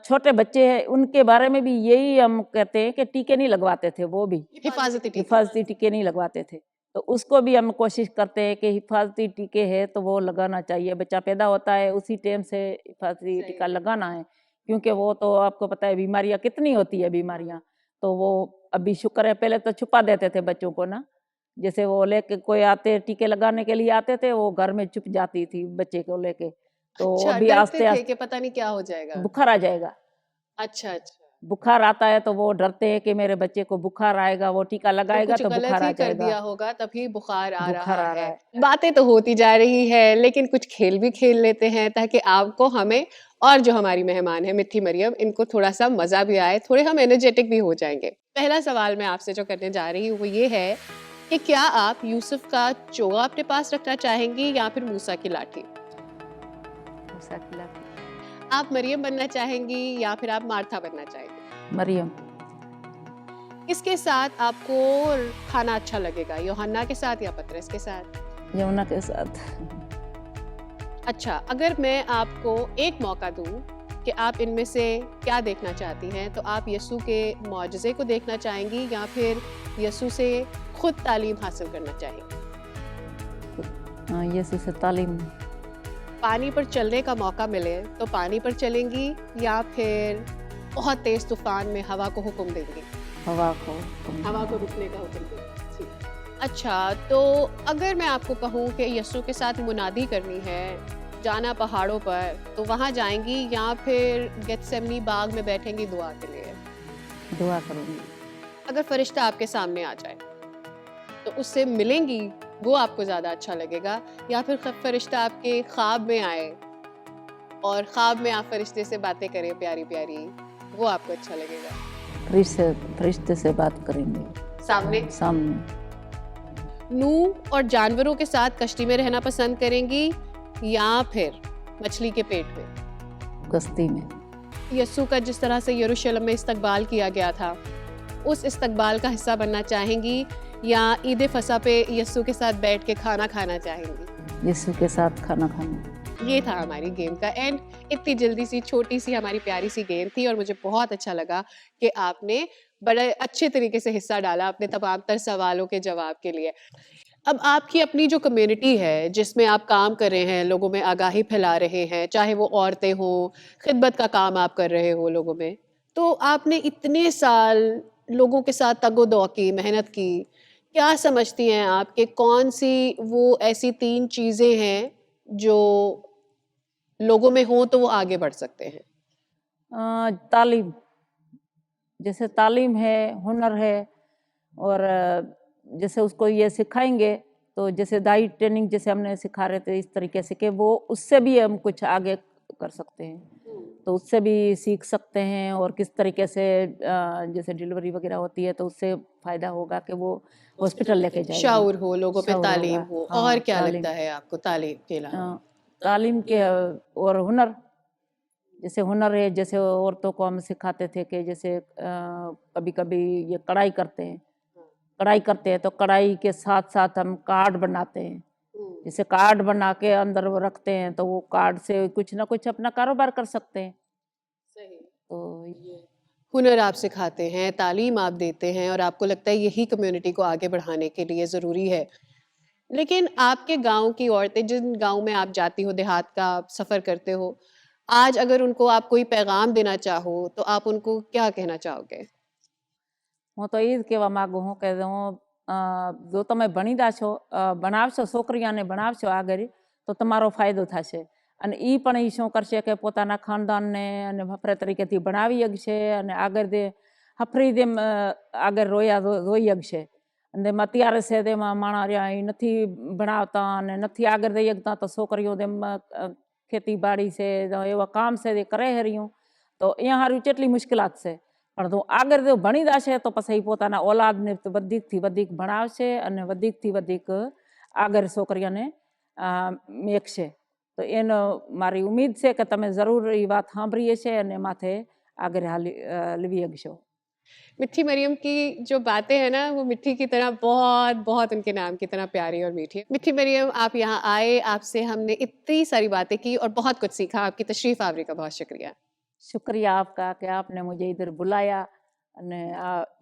छोटे बच्चे हैं उनके बारे में भी यही हम कहते हैं कि टीके नहीं लगवाते थे वो भी, हिफाज़ती टीके। हिफाज़ती टीके नहीं लगवाते थे। तो उसको भी हम कोशिश करते हैं कि हिफाज़ती टीके है तो वो लगाना चाहिए। बच्चा पैदा होता है उसी टाइम से हिफाज़ती टीका लगाना है, क्योंकि वो तो आपको पता है बीमारियाँ कितनी होती है बीमारियाँ। तो वो अभी शुक्र है, पहले तो छुपा देते थे बच्चों को ना, जैसे वो लेके कोई आते टीके लगाने के लिए आते थे, वो घर में छुप जाती थी बच्चे को लेके। तो अच्छा, अभी डरते आस्ते थे आस्ते कि पता नहीं क्या हो जाएगा? बुखार आ जाएगा। अच्छा, अच्छा। बुखार आता है तो वो डरते हैं कि मेरे बच्चे को बुखार आएगा, वो टीका तो लगाएगा कुछ तो गलत बुखार आ ही कर जाएगा। दिया होगा तभी बुखार आ बुखार रहा आ रहा है। है। बातें तो होती जा रही है, लेकिन कुछ खेल भी खेल लेते हैं ताकि आपको, हमें और जो हमारी मेहमान है मिट्ठी मरियम, इनको थोड़ा-सा मज़ा भी आए, थोड़े हम एनर्जेटिक भी हो जाएँगे। पहला सवाल मैं आपसे जो करने जा रही हूँ वो ये है कि क्या आप यूसुफ का चोगा अपने पास रखना चाहेंगी या फिर मूसा की लाठी? मूसा की लाठी। आप मरियम बनना चाहेंगी या फिर आप मार्था बनना चाहेंगी? मरियम। किसके साथ आपको खाना अच्छा लगेगा, यूहन्ना के साथ या पतरस के साथ? यमुना के साथ। अच्छा, अगर मैं आपको एक मौका दूं कि आप इनमें से क्या देखना चाहती हैं, तो आप यीशु के मौजज़े को देखना चाहेंगी या फिर यीशु से खुद तालीम हासिल करना चाहेंगी? यीशु से तालीम। पानी पर चलने का मौका मिले तो पानी पर चलेंगी या फिर बहुत तेज तूफान में हवा को हुक्म देंगी? हवा को। हवा को रुकने का हुक्म देंगी। ठीक। अच्छा, तो अगर मैं आपको कहूँ कि यीशु के साथ मुनादी करनी है, जाना पहाड़ों पर, तो वहाँ जाएंगी या फिर गेत्सेमनी बाग में बैठेंगी दुआ के लिए? दुआ करूंगी। अगर फरिश्ता आपके सामने आ जाए तो उससे मिलेंगी, वो आपको ज़्यादा अच्छा लगेगा, या फिर फरिश्ता आपके ख्वाब में आए और ख्वाब में आप फरिश्ते से बातें करें प्यारी प्यारी, वो आपको अच्छा लगेगा? फरिश्ते से बात करेंगे सामने सामने। नूह और जानवरों के साथ कश्ती में रहना पसंद करेंगी या फिर मछली के पेट में? कश्ती में। यीशु का जिस तरह से यरूशलेम में इस्तकबाल किया गया था, उस इस्तकबाल का हिस्सा बनना चाहेंगी या ईद फसा पे यीशु के साथ बैठ के खाना खाना चाहेंगी? यीशु के साथ खाना खाना। ये था हमारी गेम का एंड। इतनी जल्दी सी छोटी सी हमारी प्यारी सी गेम थी और मुझे बहुत अच्छा लगा कि आपने बड़े अच्छे तरीके से हिस्सा डाला अपने तमाम तर सवालों के जवाब के लिए। अब आपकी अपनी जो कम्युनिटी है जिसमें आप काम कर रहे हैं, लोगों में आगाही फैला रहे हैं, चाहे वो औरतें हों, खिदमत का काम आप कर रहे हो लोगों में, तो आपने इतने साल लोगों के साथ तगो-दो की, मेहनत की, क्या समझती हैं आप कि कौन सी वो ऐसी 3 चीज़ें हैं जो लोगों में हो तो वो आगे बढ़ सकते हैं? तालीम, जैसे तालीम है, हुनर है, और जैसे उसको ये सिखाएंगे तो जैसे दाई ट्रेनिंग जैसे हमने सिखा रहे थे इस तरीके से कि वो उससे भी हम कुछ आगे कर सकते हैं, तो उससे भी सीख सकते हैं। और किस तरीके से जैसे डिलीवरी वगैरह होती है तो उससे फायदा होगा कि वो हॉस्पिटल लेके जाएगी, शाउर हो, लोगों पे शाउर तालीम होगा। हो। हाँ, और क्या तालीम, लगता है आपको तालीम के अलावा? तालीम के और हुनर, जैसे हुनर है, जैसे औरतों को हम सिखाते थे कि जैसे कभी कभी ये कढ़ाई करते हैं, तो कढ़ाई के साथ साथ हम कार्ड बनाते हैं, जैसे कार्ड बना के अंदर वो रखते हैं तो वो कार्ड से कुछ ना कुछ अपना कारोबार कर सकते हैं। सही। तो ये हुनर आप सिखाते हैं, तालीम आप देते हैं, और आपको लगता है यही कम्युनिटी को आगे बढ़ाने के लिए ज़रूरी है। लेकिन आपके गांव की औरतें, जिन गांव में आप जाती हो, देहात का आप सफ़र करते हो, आज अगर उनको आप कोई पैगाम देना चाहो तो आप उनको क्या कहना चाहोगे? હું તો એ જ કહેવા માંગુ હું કે જો તમે ભણીદા છો, ભણાવશો, છોકરીઓને ભણાવશો આગળ તો તમારો ફાયદો થશે, અને એ પણ એ શું કરશે કે પોતાના ખાનદાનને અને હફરે તરીકેથી ભણાવી શકશે અને આગળ દે હફરી દેમ આગળ રોઈ શકશે. અને અત્યારે છે તેમાં માણા રહ્યા એ નથી ભણાવતા અને નથી આગળ દઈ શકતા, તો છોકરીઓ તેમ ખેતીવાડી છે એવા કામ છે તે કરે રહ્યું, તો અહીંયા સારું કેટલી મુશ્કેલાત છે. પણ જો આગળ જો ભણી જશે તો પછી પોતાના ઓલાદને વધીકથી વધીક ભણાવશે અને વધીકથી વધીક આગળ છોકરીઓને મેકશે. તો એનો મારી ઉમ્મીદ છે કે તમે જરૂર એ વાત સાંભળી હશે અને માથે આગળ લવી શકશો. मिठी मरियम की जो बातें हैं ना, वो मिठी की तरह बहुत बहुत उनके नाम की तरह प्यारी और मीठी है। मिठी मरियम, आप यहाँ आए, आपसे हमने इतनी सारी बातें की और बहुत कुछ सीखा। आपकी तशरीफ आवरी का बहुत शुक्रिया। शुक्रिया आपका कि आपने मुझे इधर बुलाया,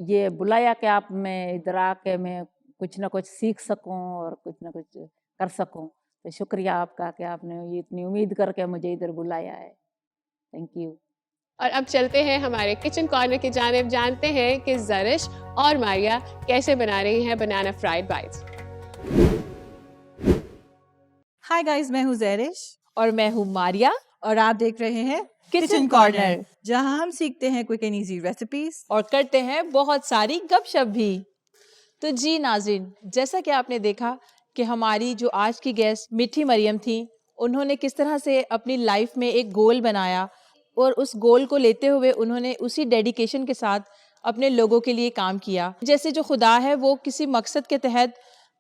ये बुलाया कि आप मैं इधर आके मैं कुछ ना कुछ सीख सकूं और कुछ ना कुछ कर सकूं। तो शुक्रिया आपका कि आपने ये इतनी उम्मीद करके मुझे इधर बुलाया है। Thank you. और अब चलते हैं हमारे किचन कॉर्नर की जानिब, जानते हैं कि ज़रिश और मारिया कैसे बना रही हैं बनाना फ्राइड बाइट्स। हाय गाइस, मैं हूँ ज़रिश और मैं हूँ मारिया, और आप देख रहे हैं किचन कॉर्नर, जहाँ हम सीखते हैं क्विक एंड इजी रेसिपीज और करते हैं बहुत सारी गपशप भी। तो जी नाज़रीन, जैसा कि आपने देखा कि हमारी जो आज की गेस्ट मिठी मरियम थी, उन्होंने किस तरह से अपनी लाइफ में एक गोल बनाया और उस गोल को लेते हुए उन्होंने उसी डेडिकेशन के साथ अपने लोगों के लिए काम किया। जैसे जो खुदा है वो किसी मकसद के तहत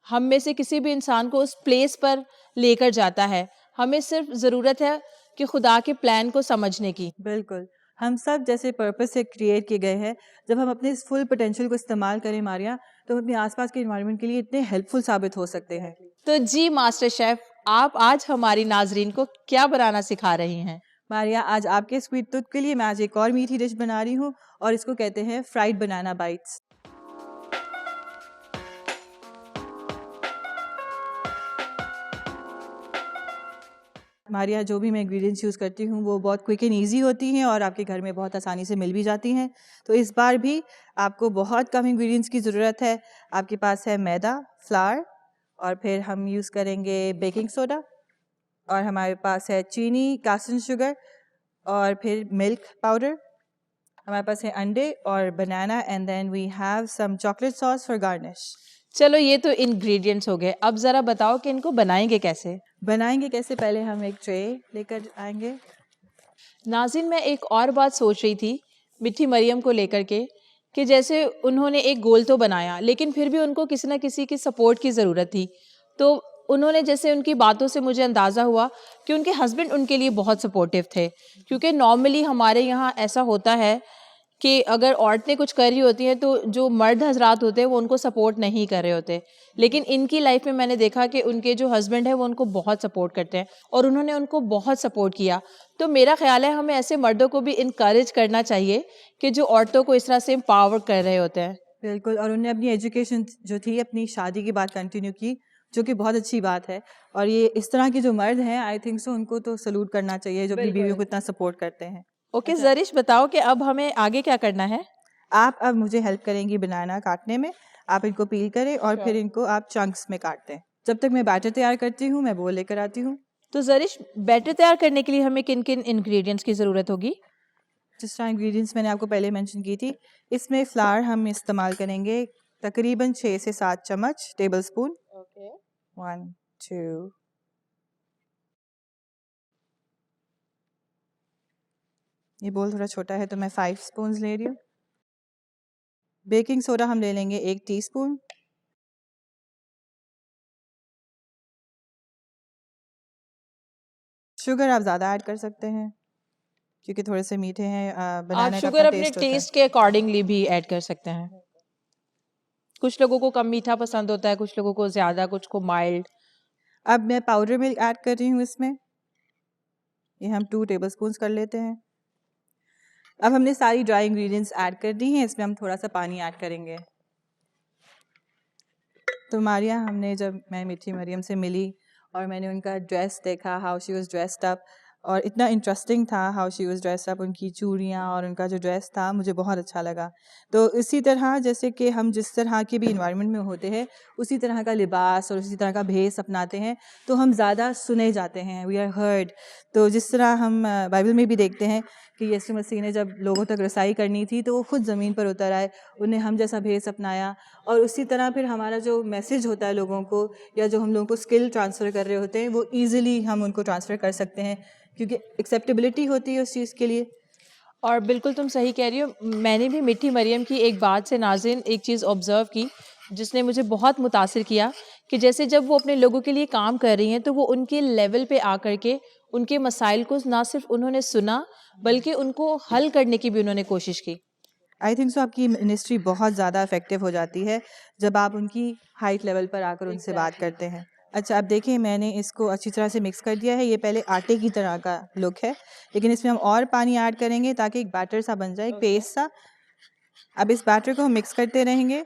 हम में से किसी भी इंसान को उस प्लेस पर लेकर जाता है। हमें सिर्फ ज़रूरत है कि खुदा के प्लान को समझने की। बिल्कुल, हम सब जैसे पर्पस से क्रिएट किए गए हैं। जब हम अपने इस फुल पोटेंशियल को इस्तेमाल करें मारिया, तो हम अपने आसपास के एनवायरनमेंट के लिए इतने हेल्पफुल साबित हो सकते हैं। तो जी मास्टर शेफ, आप आज हमारी नाजरीन को क्या बनाना सिखा रही हैं? मारिया, आज आपके स्वीट टूथ के लिए मैं आज एक और मीठी डिश बना रही हूँ और इसको कहते हैं फ्राइड बनाना बाइट्स। मारिया, जो भी मैं इंग्रेडिएंट्स यूज़ करती हूँ वो बहुत क्विक एंड ईजी होती हैं और आपके घर में बहुत आसानी से मिल भी जाती हैं। तो इस बार भी आपको बहुत कम इंग्रेडिएंट्स की ज़रूरत है। आपके पास है मैदा, फ्लावर, और फिर हम यूज़ करेंगे बेकिंग सोडा, और हमारे पास है चीनी, कास्टर्ड शुगर, और फिर मिल्क पाउडर। हमारे पास है अंडे और banana, and then we have some chocolate sauce for garnish. चलो, ये तो इंग्रेडिएंट्स हो गए। अब ज़रा बताओ कि इनको बनाएंगे कैसे? पहले हम एक ट्रे लेकर आएंगे। नाज़रीन, मैं एक और बात सोच रही थी मिठी मरियम को लेकर के, कि जैसे उन्होंने एक गोल तो बनाया, लेकिन फिर भी उनको किसी न किसी की सपोर्ट की ज़रूरत थी। तो उन्होंने, जैसे उनकी बातों से मुझे अंदाज़ा हुआ कि उनके हस्बैंड उनके लिए बहुत सपोर्टिव थे, क्योंकि नॉर्मली हमारे यहाँ ऐसा होता है कि अगर औरतें कुछ कर रही होती हैं तो जो मर्द हजरात होते हैं वो उनको सपोर्ट नहीं कर रहे होते। लेकिन इनकी लाइफ में मैंने देखा कि उनके जो हस्बैंड है वो उनको बहुत सपोर्ट करते हैं और उन्होंने उनको बहुत सपोर्ट किया। तो मेरा ख्याल है हमें ऐसे मर्दों को भी इनकरेज करना चाहिए कि जो औरतों को इस तरह से एम्पावर कर रहे होते हैं। बिल्कुल, और उन्होंने अपनी एजुकेशन जो थी अपनी शादी के बाद कंटिन्यू की, जो कि बहुत अच्छी बात है। और ये इस तरह के जो मर्द हैं, आई थिंक सो उनको तो सलूट करना चाहिए जो अपनी बीवियों को इतना सपोर्ट करते हैं। ओके ज़रिश, बताओ कि अब हमें आगे क्या करना है? आप अब मुझे हेल्प करेंगी बनाना काटने में। आप इनको पील करें और फिर इनको आप चंक्स में काट दें। जब तक मैं बैटर तैयार करती हूँ, मैं वो लेकर आती हूँ। तो ज़रिश, बैटर तैयार करने के लिए हमें किन किन इंग्रेडिएंट्स की ज़रूरत होगी? जिस तरह इंग्रेडिएंट्स मैंने आपको पहले मेंशन की थी, इसमें फ्लावर हम इस्तेमाल करेंगे तकरीबन 6 से 7 चम्मच टेबल स्पून। ओके। 1 2 ये बोल थोड़ा छोटा है तो मैं 5 स्पून्स ले रही हूँ। बेकिंग सोडा हम ले लेंगे 1 टीस्पून। शुगर आप ज़्यादा ऐड कर सकते हैं क्योंकि थोड़े से मीठे हैं। आप बनाना का शुगर अपना अपने टेस्ट होता है। टेस्ट के अकॉर्डिंगली भी ऐड कर सकते हैं। कुछ लोगों को कम मीठा पसंद होता है, कुछ लोगों को ज़्यादा, कुछ को माइल्ड। अब मैं पाउडर मिल्क ऐड कर रही हूँ इसमें। ये हम 2 टेबल स्पून कर लेते हैं। अब हमने सारी ड्राई इंग्रेडिएंट्स ऐड कर दी हैं, इसमें हम थोड़ा सा पानी ऐड करेंगे। तो मारिया, मैं मीठी मरियम से मिली और मैंने उनका ड्रेस देखा, how she was dressed up, और इतना इंटरेस्टिंग था how she was dressed up. उनकी चूड़ियाँ और उनका जो ड्रेस था मुझे बहुत अच्छा लगा। तो इसी तरह जैसे कि हम जिस तरह के भी इन्वायरमेंट में होते हैं उसी तरह का लिबास और उसी तरह का भेस अपनाते हैं तो हम ज़्यादा सुने जाते हैं, वी आर हर्ड। तो जिस तरह हम बाइबल में भी देखते हैं कि यीशु मसीह ने जब लोगों तक रसाई करनी थी तो वो खुद ज़मीन पर उतर आए, उन्हें हम जैसा भेस अपनाया, और उसी तरह फिर हमारा जो मैसेज होता है लोगों को या जो हम लोगों को स्किल ट्रांसफ़र कर रहे होते हैं वो ईज़िली हम उनको ट्रांसफ़र कर सकते हैं क्योंकि एक्सेप्टेबिलिटी होती है उस चीज़ के लिए। और बिल्कुल तुम सही कह रही हो। मैंने भी मीठी मरियम की एक बात से नाज़रीन एक चीज़ ऑब्ज़र्व की जिसने मुझे बहुत मुतासिर किया कि जैसे जब वो अपने लोगों के लिए काम कर रही हैं तो वो उनके लेवल पे आकर के उनके मसाइल को ना सिर्फ उन्होंने सुना बल्कि उनको हल करने की भी उन्होंने कोशिश की। आई थिंक सो आपकी मिनिस्ट्री बहुत ज़्यादा इफेक्टिव हो जाती है जब आप उनकी हाइट लेवल पर आकर उनसे बात करते हैं। अच्छा, अब देखिए मैंने इसको अच्छी तरह से मिक्स कर दिया है। ये पहले आटे की तरह का लुक है, लेकिन इसमें हम और पानी ऐड करेंगे ताकि एक बैटर सा बन जाए, एक पेस्ट सा। अब इस बैटर को हम मिक्स करते रहेंगे।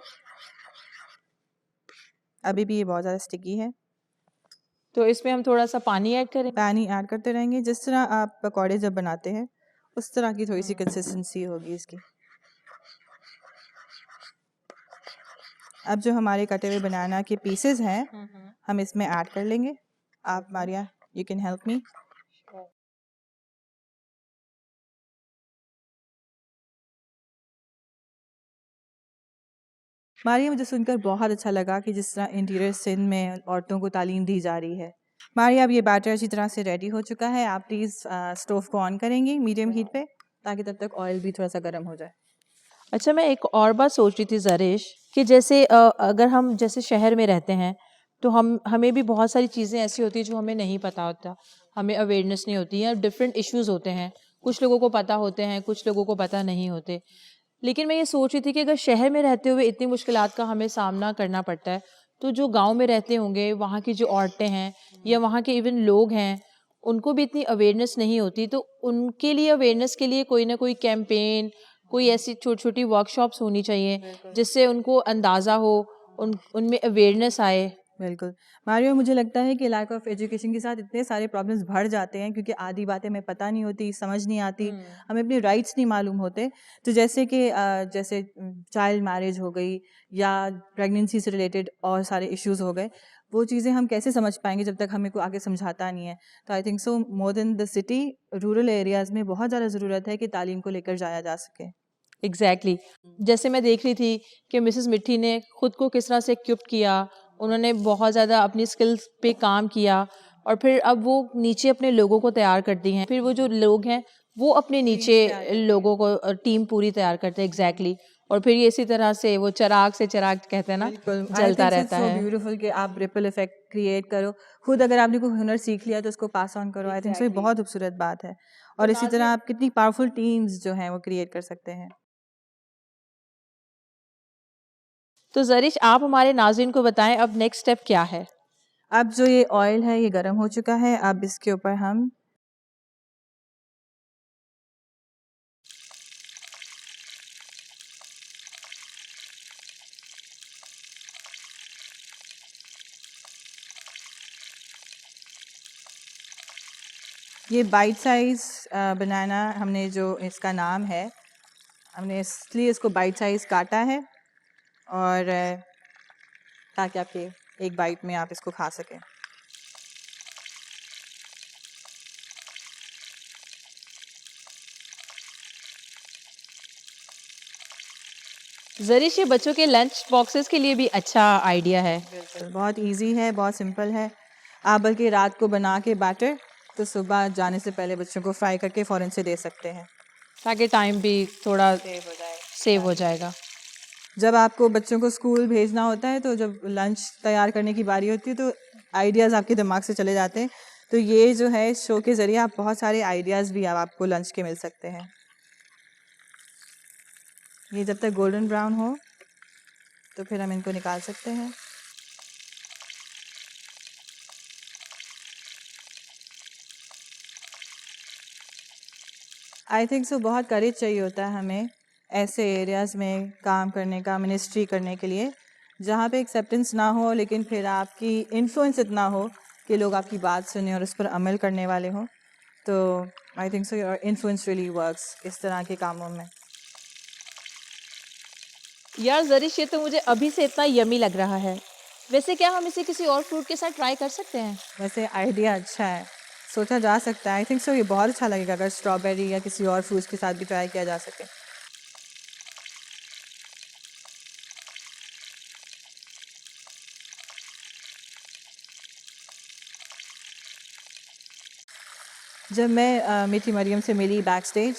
अभी भी ये बहुत ज़्यादा स्टिकी है, तो इसमें हम थोड़ा सा पानी ऐड करें। पानी ऐड करते रहेंगे। जिस तरह आप पकौड़े जब बनाते हैं उस तरह की थोड़ी सी कंसिस्टेंसी होगी इसकी। अब जो हमारे कटे हुए बनाना के पीसेस हैं हम इसमें ऐड कर लेंगे। आप Maria, you can help me. Maria, मुझे सुनकर बहुत अच्छा लगा कि जिस तरह इंटीरियर सिंध में औरतों को तालीम दी जा रही है। मारिया, अब ये बैटर अच्छी तरह से रेडी हो चुका है। आप प्लीज़ स्टोव को ऑन करेंगी मीडियम हीट पे ताकि तब तक ऑयल भी थोड़ा सा गर्म हो जाए। अच्छा, मैं एक और बात सोच रही थी ज़रिश कि जैसे अगर हम जैसे शहर में रहते हैं तो हमें भी बहुत सारी चीज़ें ऐसी होती हैं जो हमें नहीं पता होता, हमें अवेयरनेस नहीं होती है, डिफरेंट इश्यूज़ होते हैं। कुछ लोगों को पता होते हैं, कुछ लोगों को पता नहीं होते। लेकिन मैं ये सोच रही थी कि अगर शहर में रहते हुए इतनी मुश्किलात का हमें सामना करना पड़ता है तो जो गांव में रहते होंगे वहाँ की जो औरतें हैं या वहाँ के इवन लोग हैं उनको भी इतनी अवेयरनेस नहीं होती, तो उनके लिए अवेयरनेस के लिए कोई ना कोई कैंपेन, कोई ऐसी छोटी छोटी वर्कशॉप्स होनी चाहिए जिससे उनको अंदाज़ा हो, उनमें अवेयरनेस आए। बिल्कुल मारियो, मुझे लगता है कि लैक ऑफ एजुकेशन के साथ इतने सारे प्रॉब्लम्स बढ़ जाते हैं क्योंकि आधी बातें हमें पता नहीं होती, समझ नहीं आती, हमें अपने राइट्स नहीं मालूम होते। तो जैसे कि जैसे चाइल्ड मैरिज हो गई या प्रेगनेंसी से रिलेटेड और सारे इश्यूज हो गए, वो चीज़ें हम कैसे समझ पाएंगे जब तक हमें कोई आगे समझाता नहीं है। तो I think so more than the city, rural areas में बहुत ज़्यादा ज़रूरत है कि तालीम को लेकर जाया जा सके। एग्जैक्टली जैसे मैं देख रही थी कि मिसेस मिट्टी ने खुद को किस तरह से इक्विप किया, उन्होंने बहुत ज़्यादा अपनी स्किल्स पे काम किया और फिर अब वो नीचे अपने लोगों को तैयार करती हैं, फिर वो जो लोग हैं वो अपने नीचे लोगों को टीम पूरी तैयार करते हैं। एग्जैक्टली और फिर ये इसी तरह से वो चराग से चराग कहते हैं ना, जलता रहता है। ब्यूटीफुल कि आप रिपल इफेक्ट क्रिएट करो। खुद अगर आपने कोई हुनर सीख लिया तो उसको पास ऑन करो। आई थिंक सो बहुत खूबसूरत बात है। और इसी तरह आप कितनी पावरफुल टीम्स जो हैं वो क्रिएट कर सकते हैं। तो ज़रिश, आप हमारे नाज़रीन को बताएं अब नेक्स्ट स्टेप क्या है। अब जो ये ऑयल है ये गर्म हो चुका है। अब इसके ऊपर हम ये बाइट साइज़ बनाना, हमने जो इसका नाम है, हमने इसलिए इसको बाइट साइज़ काटा है और ताकि आपके एक बाइट में आप इसको खा सकें। जरिश, ये बच्चों के लंच बॉक्सेस के लिए भी अच्छा आइडिया है। बिल्कुल, बहुत इजी है, बहुत सिंपल है। आप बल्कि रात को बना के बैटर तो सुबह जाने से पहले बच्चों को फ्राई करके फ़ौरन से दे सकते हैं। ताकि टाइम भी थोड़ा सेव हो जाएगा। जब आपको बच्चों को स्कूल भेजना होता है तो जब लंच तैयार करने की बारी होती है तो आइडियाज़ आपके दिमाग से चले जाते हैं। तो ये जो है इस शो के ज़रिए आप बहुत सारे आइडियाज़ भी अब आपको लंच के मिल सकते हैं। ये जब तक गोल्डन ब्राउन हो तो फिर हम इनको निकाल सकते हैं। आई थिंक सो बहुत करेज चाहिए होता है हमें ऐसे एरियाज़ में काम करने का, मिनिस्ट्री करने के लिए, जहाँ पे एक्सेप्टेंस ना हो लेकिन फिर आपकी इन्फ्लुएंस इतना हो कि लोग आपकी बात सुने और उस पर अमल करने वाले हों। तो I think so your influence really works इस तरह के कामों में। यार जरिश, ये तो मुझे अभी से इतना यमी लग रहा है। वैसे क्या हम इसे किसी और फ्रूट के साथ ट्राई कर सकते हैं? वैसे आइडिया अच्छा है, सोचा जा सकता है। आई थिंक सो ये बहुत अच्छा लगेगा अगर स्ट्रॉबेरी या किसी और फ्रूट्स के साथ भी ट्राई किया जा सके। जब मैं मीठी मरियम से मिली बैक स्टेज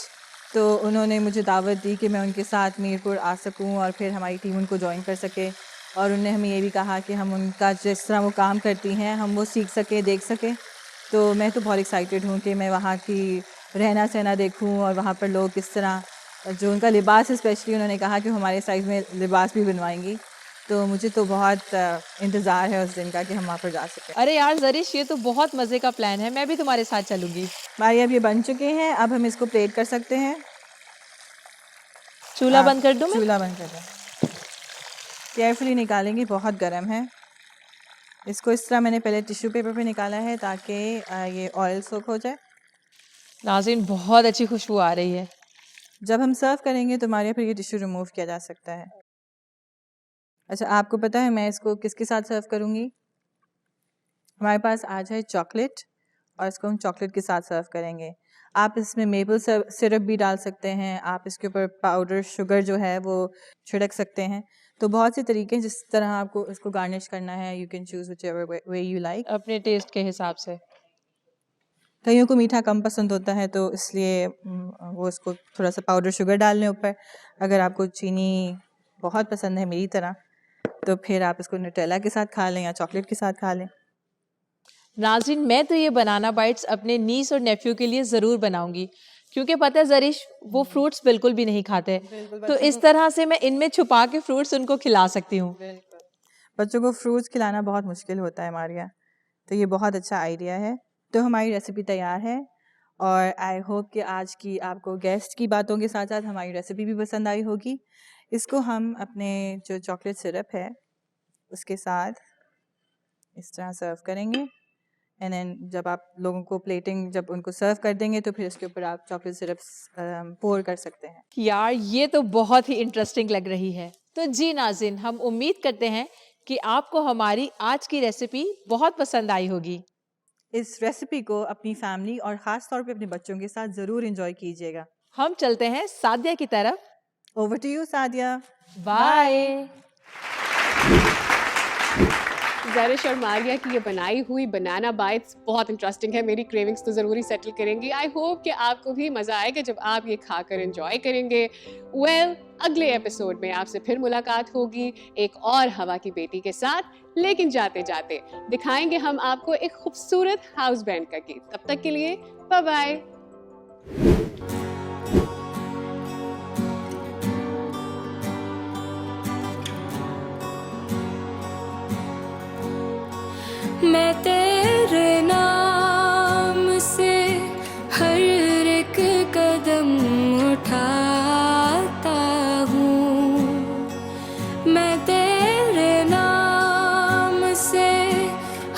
तो उन्होंने मुझे दावत दी कि मैं उनके साथ मीरपुर आ सकूं और फिर हमारी टीम उनको ज्वाइन कर सके। और उन्होंने हमें ये भी कहा कि हम उनका जिस तरह वो काम करती हैं हम वो सीख सकें, देख सकें। तो मैं तो बहुत एक्साइटेड हूँ कि मैं वहाँ की रहना सहना देखूँ और वहाँ पर लोग किस तरह, जो उनका लिबास है, स्पेशली उन्होंने कहा कि हमारे साइज़ में लिबास भी बनवाएंगी। तो मुझे तो बहुत इंतज़ार है उस दिन का कि हम वहाँ पर जा सकें। अरे यार जरिश, ये तो बहुत मज़े का प्लान है, मैं भी तुम्हारे साथ चलूँगी। हमारे अब ये बन चुके हैं, अब हम इसको प्लेट कर सकते हैं। चूल्हा बंद कर दूँ मैं? चूल्हा बंद कर दें। केयरफुली निकालेंगे, बहुत गर्म है। इसको इस तरह मैंने पहले टिश्यू पेपर पे निकाला है ताकि ये ऑयल सोक हो जाए। नाज़रीन, बहुत अच्छी खुशबू आ रही है। जब हम सर्व करेंगे तो हमारे फिर ये टिश्यू रिमूव किया जा सकता है। अच्छा, आपको पता है मैं इसको किसके साथ सर्व करूँगी? हमारे पास आज है चॉकलेट और इसको हम चॉकलेट के साथ सर्व करेंगे। आप इसमें मेपल सिरप भी डाल सकते हैं, आप इसके ऊपर पाउडर शुगर जो है वो छिड़क सकते हैं। तो बहुत से तरीके हैं जिस तरह आपको इसको गार्निश करना है। You can choose whichever way you like, अपने टेस्ट के हिसाब से। कईयों को मीठा कम पसंद होता है तो इसलिए वो इसको थोड़ा सा पाउडर शुगर डाल लें ऊपर। अगर आपको चीनी बहुत पसंद है मेरी तरह तो फिर आप इसको न्यूटेला के साथ खा लें या चॉकलेट के साथ खा लें। नाज़रीन, मैं तो ये बनाना बाइट्स अपने नीस और नेफ्यू के लिए ज़रूर बनाऊंगी, क्योंकि पता है जरिश, वो फ्रूट्स बिल्कुल भी नहीं खाते। तो इस तरह से मैं इनमें छुपा के फ्रूट्स उनको खिला सकती हूँ। बच्चों को फ्रूट्स खिलाना बहुत मुश्किल होता है मारिया, तो ये बहुत अच्छा आइडिया है। तो हमारी रेसिपी तैयार है और आई होप कि आज की आपको गेस्ट की बातों के साथ साथ हमारी रेसिपी भी पसंद आई होगी। इसको हम अपने जो चॉकलेट सिरप है उसके साथ इस तरह सर्व करेंगे। एंड देन जब आप लोगों को प्लेटिंग जब उनको सर्व कर देंगे तो फिर उसके ऊपर आप चॉकलेट सिरप पोर कर सकते हैं। यार, ये तो बहुत ही इंटरेस्टिंग लग रही है। तो जी नाज़रीन, हम उम्मीद करते हैं कि आपको हमारी आज की रेसिपी बहुत पसंद आई होगी। इस रेसिपी को अपनी फैमिली और ख़ास तौर पे अपने बच्चों के साथ ज़रूर एंजॉय कीजिएगा। हम चलते हैं सादिया की तरफ। Over to you Sadia. Bye. Zarish और मारिया की ये बनाई हुई बनाना बाइट्स बहुत इंटरेस्टिंग है, मेरी क्रेविंग्स तो ज़रूरी सेटल करेंगी। आई होप कि आपको भी मज़ा आएगा जब आप ये खाकर एंजॉय करेंगे। अगले एपिसोड में आपसे फिर मुलाकात होगी एक और हवा की बेटी के साथ, लेकिन जाते जाते दिखाएंगे हम आपको एक खूबसूरत हाउस बैंड का गीत। तब तक के लिए बाय बाय। मैं तेरे नाम से हर एक कदम उठाता हूँ। मैं तेरे नाम से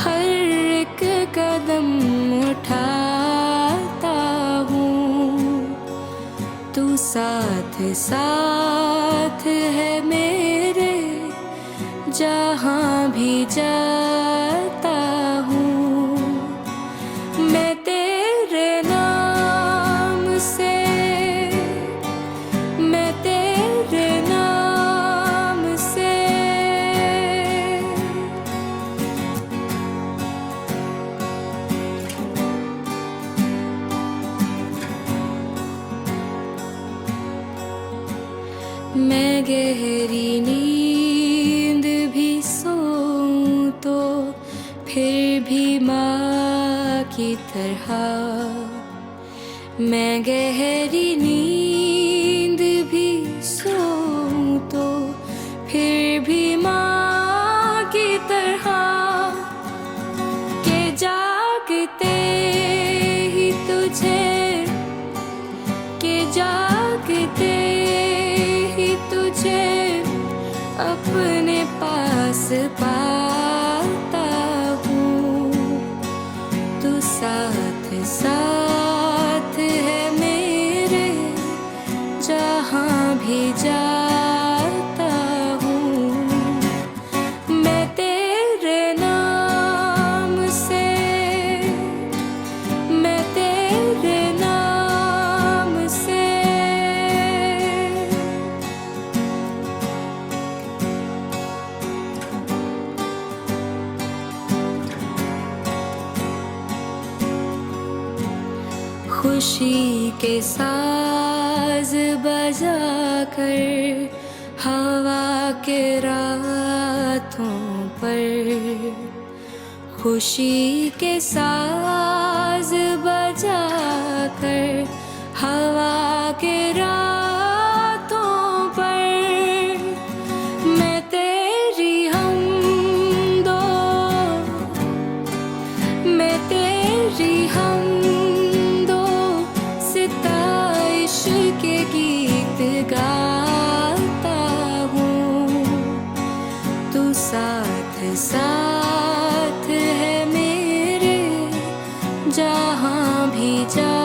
हर एक कदम उठाता हूँ। तू साथ साथ है मेरे, जहाँ भी जाता हूँ। मैं तेरे नाम से, मैं तेरे नाम की तरह मैं गहरी नींद भी सोऊं तो फिर भी माँ की तरह के जागते ही तुझे के जागते ही तुझे अपने पास पाता हूँ तू साथ साथ है मेरे जहाँ भी जाता हूँ मैं तेरे नाम से मैं तेरे नाम से खुशी के साज बजा कर हवा के रातों पर खुशी के साज बजा कर हवा के रातों पर मैं तेरी हमदो मैं तेरी हमदो सिताइश के गीत गाता हूँ तू साथ साथ है मेरे जहाँ भी जा